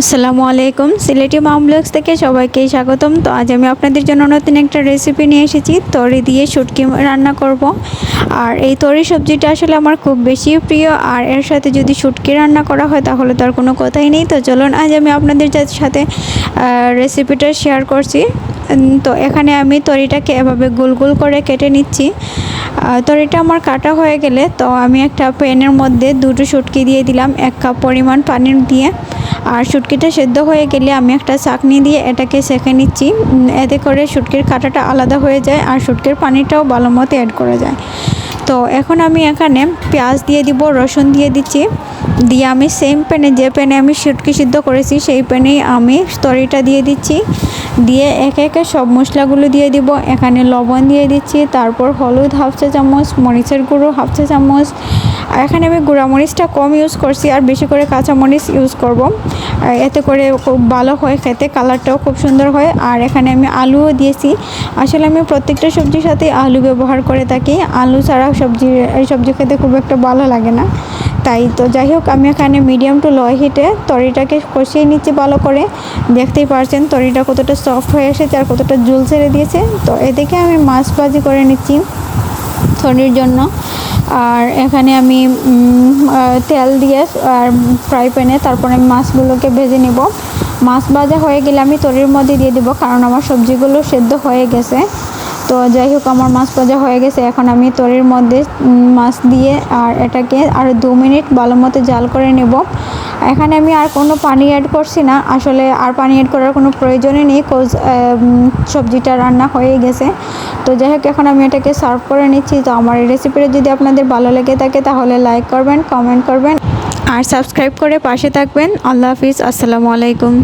আসসালামু আলাইকুম, সিলেটি মাম ব্লগস থেকে সবাইকে স্বাগতম। তো আজ আমি আপনাদের জন্য নতুন একটা রেসিপি নিয়ে এসেছি। তরি দিয়ে শুটকি রান্না করব। আর এই তরি সবজিটা আসলে আমার খুব বেশি প্রিয়, আর এর সাথে যদি শুটকি রান্না করা হয় তাহলে তার কোনো কথাই নেই। তো চলুন আজ আমি আপনাদের সাথে রেসিপিটা শেয়ার করছি। তো এখানে আমি তরিটাকে এভাবে গোল গোল করে কেটে নিচ্ছি। তরিটা আমার কাটা হয়ে গেলে তো আমি একটা প্যানের মধ্যে দুটো শুটকি দিয়ে দিলাম 1 কাপ পরিমাণ পানি দিয়ে। আর শুটকিটা সেদ্ধ হয়ে গেলে আমি একটা ছাঁকনি দিয়ে এটাকে সেঁকে নিচ্ছি। এতে করে শুটকির কাঁটাটা আলাদা হয়ে যায় আর শুটকির পানিটাও ভালো মতো অ্যাড করা যায়। তো এখন আমি এখানে পেঁয়াজ দিয়ে দিব, রসুন দিয়ে দিচ্ছি। দিয়ে আমি সেম প্যানে, যে প্যানে আমি শুটকি সিদ্ধ করেছি সেই প্যানেই আমি তরিটা দিয়ে দিচ্ছি। দিয়ে একে একে সব মশলাগুলো দিয়ে দিব। এখানে লবণ দিয়ে দিচ্ছি, তারপর হলুদ হাফ চা চামচ, মরিচের গুঁড়ো হাফ চা চামচ। এখানে আমি গুঁড়া মরিচটা কম ইউজ করছি আর বেশি করে কাঁচা মরিচ ইউজ করব। এতে করে খুব ভালো হয় খেতে, কালারটাও খুব সুন্দর হয়। আর এখানে আমি আলুও দিয়েছি। আসলে আমি প্রত্যেকটা সবজির সাথে আলু ব্যবহার করে থাকি। আলু ছাড়া সবজি খেতে খুব একটা ভালো লাগে না। তাই তো যাই হোক, আমি এখানে মিডিয়াম টু লো হিটে তরিটাকে কষিয়ে নিচ্ছি ভালো করে। দেখতেই পারছেন তরিটা কতটা সফট হয়ে এসেছে আর কতটা জল ছেড়ে দিয়েছে। তো এদিকে আমি মাছ ভাজি করে নিচ্ছি তরির জন্য। আর এখানে আমি তেল দিয়ে আর ফ্রাই প্যানে তারপরে আমি মাছগুলোকে ভেজে নেব। মাছ ভাজা হয়ে গেলে আমি তরির মধ্যে দিয়ে দেবো, কারণ আমার সবজিগুলো সেদ্ধ হয়ে গেছে। তো যাই হোক, আমার মাছ ভাজা হয়ে গেছে। এখন আমি তরির মধ্যে মাছ দিয়ে আর এটাকে আরও 2 মিনিট ভালো মতো জাল করে নেব। এখানে আমি আর কোনো পানি অ্যাড করছি না। আসলে আর পানি অ্যাড করার কোনো প্রয়োজনই নেই, কোজ সবজিটা রান্না হয়ে গেছে। তো যাই হোক, এখন আমি এটাকে সার্ভ করে নিচ্ছি। তো আমার এই রেসিপিটা যদি আপনাদের ভালো লেগে থাকে তাহলে লাইক করবেন, কমেন্ট করবেন আর সাবস্ক্রাইব করে পাশে থাকবেন। আল্লাহ হাফিজ, আসসালামু আলাইকুম।